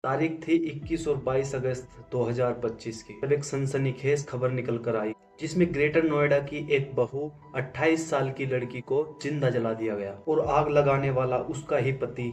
तारीख थी 21 और 22 अगस्त 2025 की, जब एक सनसनीखेज खबर निकल कर आई जिसमें ग्रेटर नोएडा की एक बहू 28 साल की लड़की को जिंदा जला दिया गया और आग लगाने वाला उसका ही पति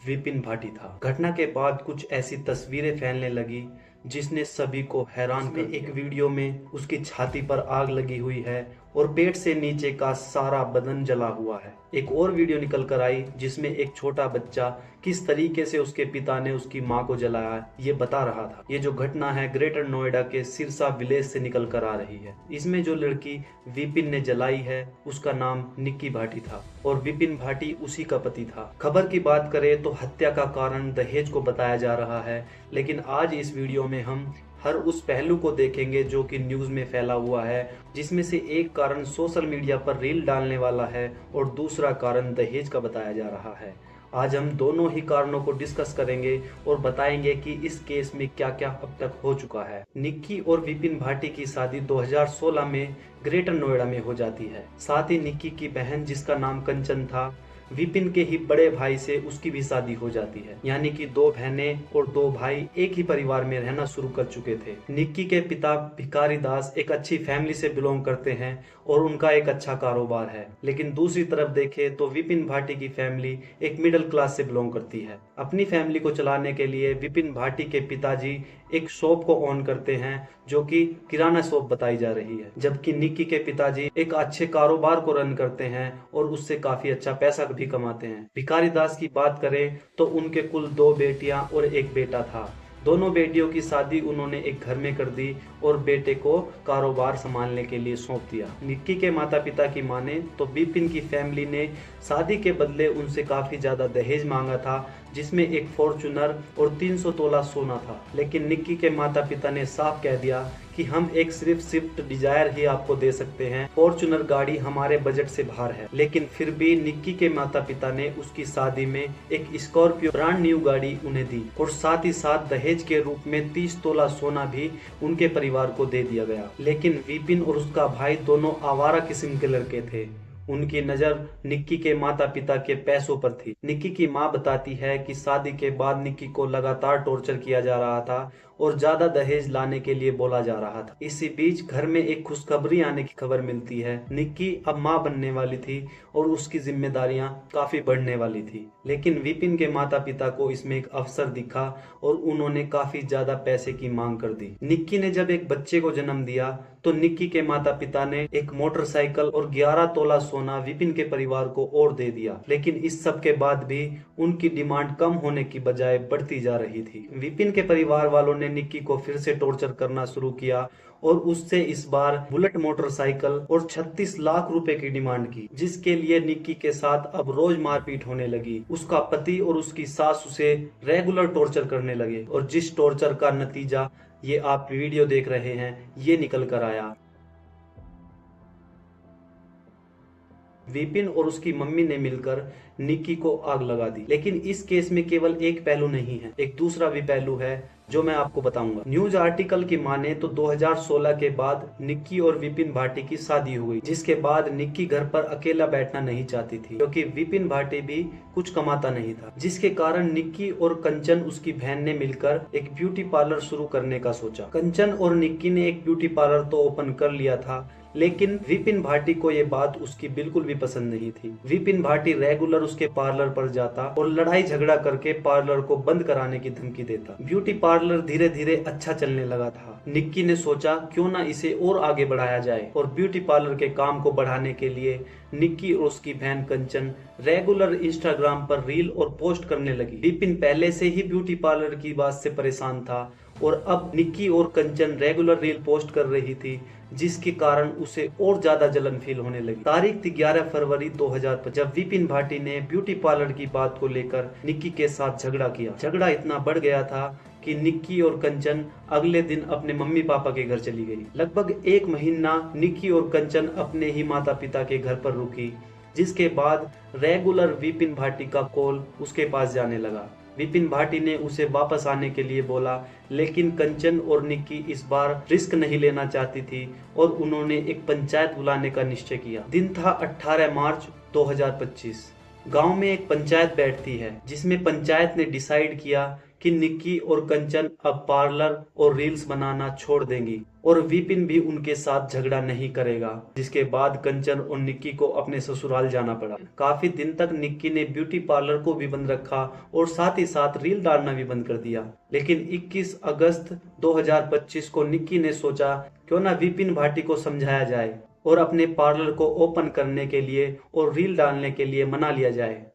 विपिन भाटी था। घटना के बाद कुछ ऐसी तस्वीरें फैलने लगी जिसने सभी को हैरान कर दिया। एक वीडियो में उसकी छाती पर आग लगी हुई है और पेट से नीचे का सारा बदन जला हुआ है। एक और वीडियो निकल कर आई जिसमें एक छोटा बच्चा किस तरीके से उसके पिता ने उसकी मां को जलाया ये बता रहा था। ये जो घटना है ग्रेटर नोएडा के सिरसा विलेज से निकल कर आ रही है। इसमें जो लड़की विपिन ने जलाई है उसका नाम निक्की भाटी था और विपिन भाटी उसी का पति था। खबर की बात करें तो हत्या का कारण दहेज को बताया जा रहा है, लेकिन आज इस वीडियो में हम हर उस पहलू को देखेंगे जो कि न्यूज़ में फैला हुआ है, जिसमें से एक कारण सोशल मीडिया पर रील डालने वाला है और दूसरा कारण दहेज का बताया जा रहा है। आज हम दोनों ही कारणों को डिस्कस करेंगे और बताएंगे कि इस केस में क्या क्या अब तक हो चुका है। निक्की और विपिन भाटी की शादी 2016 में ग्रेटर नोएडा में हो जाती है। साथ ही निक्की की बहन जिसका नाम कंचन था, विपिन के ही बड़े भाई से उसकी भी शादी हो जाती है। यानी कि दो बहनें और दो भाई एक ही परिवार में रहना शुरू कर चुके थे। निक्की के पिता भिखारी दास एक अच्छी फैमिली से बिलोंग करते हैं और उनका एक अच्छा कारोबार है, लेकिन दूसरी तरफ देखें तो विपिन भाटी की फैमिली एक मिडिल क्लास से बिलोंग करती है। अपनी फैमिली को चलाने के लिए विपिन भाटी के पिताजी एक शॉप को ऑन करते हैं जो कि किराना शॉप बताई जा रही है, जबकि निक्की के पिताजी एक अच्छे कारोबार को रन करते हैं और उससे काफी अच्छा पैसा भी कमाते हैं। भिखारी दास की बात करें तो उनके कुल दो बेटियां और एक बेटा था। दोनों बेटियों की शादी उन्होंने एक घर में कर दी और बेटे को कारोबार संभालने के लिए सौंप दिया। निक्की के माता पिता की माने तो विपिन की फैमिली ने शादी के बदले उनसे काफी ज्यादा दहेज मांगा था, जिसमें एक फॉर्च्यूनर और 300 तोला सोना था। लेकिन निक्की के माता पिता ने साफ कह दिया कि हम एक सिर्फ स्विफ्ट डिजायर ही आपको दे सकते हैं, फॉर्च्यूनर गाड़ी हमारे बजट से बाहर है। लेकिन फिर भी निक्की के माता पिता ने उसकी शादी में एक स्कॉर्पियो ब्रांड न्यू गाड़ी उन्हें दी और साथ ही साथ दहेज के रूप में 30 तोला सोना भी उनके परिवार को दे दिया गया। लेकिन विपिन और उसका भाई दोनों आवारा किस्म के लड़के थे। उनकी नजर निक्की के माता पिता के पैसों पर थी। निक्की की मां बताती है कि शादी के बाद निक्की को लगातार टॉर्चर किया जा रहा था और ज्यादा दहेज लाने के लिए बोला जा रहा था। इसी बीच घर में एक खुशखबरी आने की खबर मिलती है। निक्की अब मां बनने वाली थी और उसकी जिम्मेदारियां काफी बढ़ने वाली थी। लेकिन विपिन के माता पिता को इसमें एक अवसर दिखा और उन्होंने काफी ज्यादा पैसे की मांग कर दी। निक्की ने जब एक बच्चे को जन्म दिया तो निक्की के माता पिता ने एक मोटरसाइकिल और 11 तोला सोना विपिन के परिवार को और दे दिया। लेकिन इस सब के बाद भी उनकी डिमांड कम होने की बजाय बढ़ती जा रही थी। विपिन के परिवार वालों ने निक्की को फिर से टॉर्चर करना शुरू किया और उससे इस बार बुलेट मोटरसाइकिल और 36 लाख रुपए की डिमांड की, जिसके लिए निक्की के साथ अब रोज मारपीट होने लगी। उसका पति और उसकी सास उसे रेगुलर टॉर्चर करने लगे और जिस टॉर्चर का नतीजा ये आप वीडियो देख रहे हैं ये निकल कर आया। विपिन और उसकी मम्मी ने मिलकर निक्की को आग लगा दी। लेकिन इस केस में केवल एक पहलू नहीं है, एक दूसरा भी पहलू है जो मैं आपको बताऊंगा। न्यूज आर्टिकल की माने तो 2016 के बाद निक्की और विपिन भाटी की शादी हो गई, जिसके बाद निक्की घर पर अकेला बैठना नहीं चाहती थी क्योंकि विपिन भाटी भी कुछ कमाता नहीं था, जिसके कारण निक्की और कंचन उसकी बहन ने मिलकर एक ब्यूटी पार्लर शुरू करने का सोचा। कंचन और निक्की ने एक ब्यूटी पार्लर तो ओपन कर लिया था, लेकिन विपिन भाटी को ये बात उसकी बिल्कुल भी पसंद नहीं थी। विपिन भाटी रेगुलर उसके पार्लर पर जाता और लड़ाई झगड़ा करके पार्लर को बंद कराने की धमकी देता। ब्यूटी पार्लर धीरे धीरे अच्छा चलने लगा था। निक्की ने सोचा क्यों ना इसे और आगे बढ़ाया जाए और ब्यूटी पार्लर के काम को बढ़ाने के लिए निक्की और उसकी बहन कंचन रेगुलर इंस्टाग्राम पर रील और पोस्ट करने लगी। विपिन पहले से ही ब्यूटी पार्लर की बात से परेशान था और अब निक्की और कंचन रेगुलर रील पोस्ट कर रही थी, जिसके कारण उसे और ज्यादा जलन फील होने लगी। तारीख थी 11 फरवरी 2005 जब विपिन भाटी ने ब्यूटी पार्लर की बात को लेकर निक्की के साथ झगड़ा किया। झगड़ा इतना बढ़ गया था कि निक्की और कंचन अगले दिन अपने मम्मी पापा के घर चली गई। लगभग 1 महीना निक्की और कंचन अपने ही माता पिता के घर पर रुकी, जिसके बाद रेगुलर विपिन भाटी का कॉल उसके पास जाने लगा। विपिन भाटी ने उसे वापस आने के लिए बोला, लेकिन कंचन और निक्की इस बार रिस्क नहीं लेना चाहती थी और उन्होंने एक पंचायत बुलाने का निश्चय किया। दिन था 18 मार्च 2025। गांव में एक पंचायत बैठती है जिसमें पंचायत ने डिसाइड किया कि निक्की और कंचन अब पार्लर और रील्स बनाना छोड़ देंगी और विपिन भी उनके साथ झगड़ा नहीं करेगा, जिसके बाद कंचन और निक्की को अपने ससुराल जाना पड़ा। काफी दिन तक निक्की ने ब्यूटी पार्लर को भी बंद रखा और साथ ही साथ रील डालना भी बंद कर दिया। लेकिन 21 अगस्त 2025 को निक्की ने सोचा क्यों ना विपिन भाटी को समझाया जाए और अपने पार्लर को ओपन करने के लिए और रील डालने के लिए मना लिया जाए।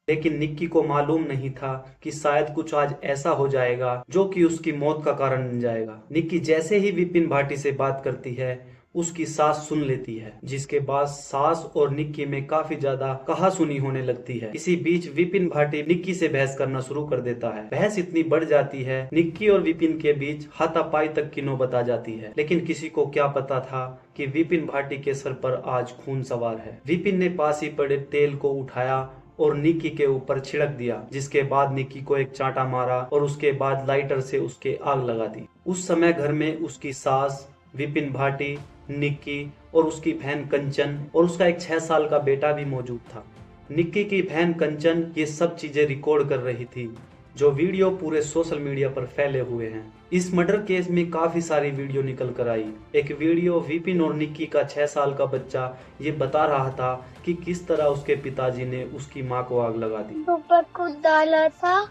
लेकिन निक्की को मालूम नहीं था कि शायद कुछ आज ऐसा हो जाएगा जो कि उसकी मौत का कारण बन जाएगा। निक्की जैसे ही विपिन भाटी से बात करती है उसकी सास सुन लेती है, जिसके बाद सास और निक्की में काफी ज्यादा कहासुनी होने लगती है। इसी बीच विपिन भाटी निक्की से बहस करना शुरू कर देता है। बहस इतनी बढ़ जाती है, निक्की और विपिन के बीच हाथापाई तक की नौबत आ जाती है। लेकिन किसी को क्या पता था कि विपिन भाटी के सर पर आज खून सवार है। विपिन ने पास ही पड़े तेल को उठाया और निक्की के ऊपर छिड़क दिया, जिसके बाद निक्की को एक चांटा मारा और उसके बाद लाइटर से उसके आग लगा दी। उस समय घर में उसकी सास, विपिन भाटी, निक्की और उसकी बहन कंचन और उसका एक 6 साल का बेटा भी मौजूद था। निक्की की बहन कंचन ये सब चीजें रिकॉर्ड कर रही थी, जो वीडियो पूरे सोशल मीडिया पर फैले हुए हैं। इस मर्डर केस में काफी सारी वीडियो निकल कर आई। एक वीडियो विपिन और निक्की का 6 साल का बच्चा ये बता रहा था कि किस तरह उसके पिताजी ने उसकी मां को आग लगा दी। ऊपर खुद डाला था,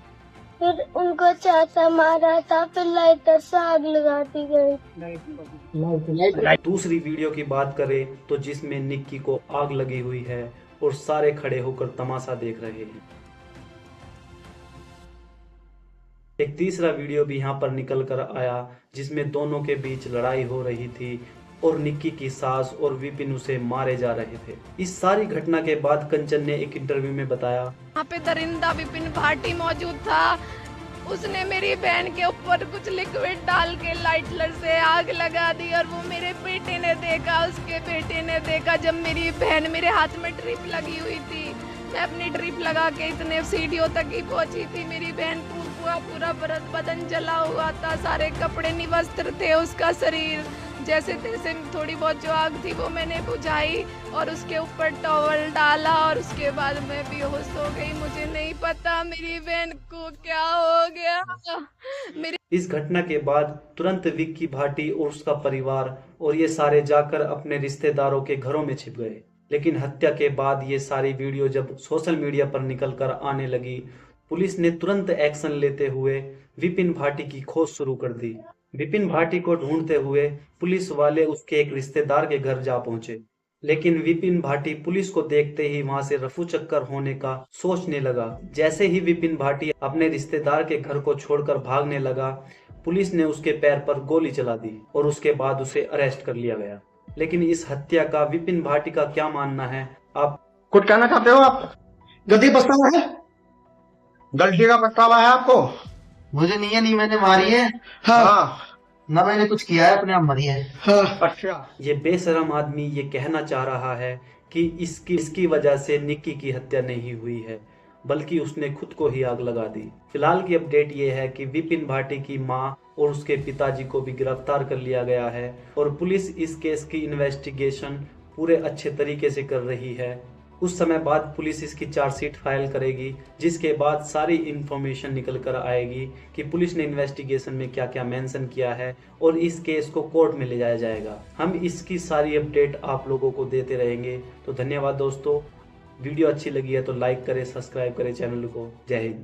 फिर उनको चाचा मारा था, फिर लाइटर से आग लगा दी गई। दूसरी वीडियो की बात करें तो जिसमें निक्की को आग लगी हुई है और सारे खड़े होकर तमाशा देख रहे हैं। एक तीसरा वीडियो भी यहाँ पर निकल कर आया जिसमें दोनों के बीच लड़ाई हो रही थी और निक्की की सास और विपिन उसे मारे जा रहे थे। इस सारी घटना के बाद कंचन ने एक इंटरव्यू में बताया, वहाँ पे दरिंदा विपिन भाटी मौजूद था। उसने मेरी बहन के ऊपर कुछ लिक्विड डाल के लाइटर से आग लगा दी और वो मेरे बेटे ने देखा, उसके बेटे ने देखा। जब मेरी बहन, मेरे हाथ में ड्रिप लगी हुई थी, मैं अपनी ड्रिप लगा के इतने सीढ़ियों तक ही पहुंची थी। मेरी बहन पूरा बदन जला हुआ था, सारे कपड़े निवस्त्र थे उसका शरीर। जैसे तैसे थोड़ी बहुत जो आग थी वो मैंने बुझाई और उसके ऊपर टॉवल डाला और उसके बाद मैं बेहोश हो गई। मुझे नहीं पता मेरी बहन को क्या हो गया। इस घटना के बाद तुरंत विक्की भाटी और उसका परिवार और ये सारे जाकर अपने रिश्तेदारों के घरों में छिप गए। लेकिन हत्या के बाद ये सारी वीडियो जब सोशल मीडिया पर निकल कर आने लगी, पुलिस ने तुरंत एक्शन लेते हुए विपिन भाटी की खोज शुरू कर दी। विपिन भाटी को ढूंढते हुए पुलिस वाले उसके एक रिश्तेदार के घर जा पहुंचे, लेकिन विपिन भाटी पुलिस को देखते ही वहां से रफू चक्कर होने का सोचने लगा। जैसे ही विपिन भाटी अपने रिश्तेदार के घर को छोड़कर भागने लगा, पुलिस ने उसके पैर पर गोली चला दी और उसके बाद उसे अरेस्ट कर लिया गया। लेकिन इस हत्या का विपिन भाटी का क्या मानना है, आप कुछ कहना चाहते हो? आप गलती पछतावा है? गलती का पछतावा है आपको? मुझे नहीं है, नहीं मैंने मारी है। हाँ, ना मैंने कुछ किया है, अपने आप मरी है। हाँ। अच्छा, ये बेशरम आदमी ये कहना चाह रहा है कि इसकी वजह से निक्की की हत्या नहीं हुई है, बल्कि उसने खुद को ही आग लगा दी। फिलहाल की अपडेट ये है कि विपिन भाटी की मां और उसके पिताजी को भी गिरफ्तार कर लिया गया है और पुलिस इस केस की इन्वेस्टिगेशन पूरे अच्छे तरीके से कर रही है। कुछ समय बाद पुलिस इसकी चार्जशीट फाइल करेगी, जिसके बाद सारी इंफॉर्मेशन निकल कर आएगी कि पुलिस ने इन्वेस्टिगेशन में क्या क्या मेंशन किया है और इस केस को कोर्ट में ले जाया जाएगा। हम इसकी सारी अपडेट आप लोगों को देते रहेंगे। तो धन्यवाद दोस्तों, वीडियो अच्छी लगी है तो लाइक करें, सब्सक्राइब करें चैनल को। जय हिंद।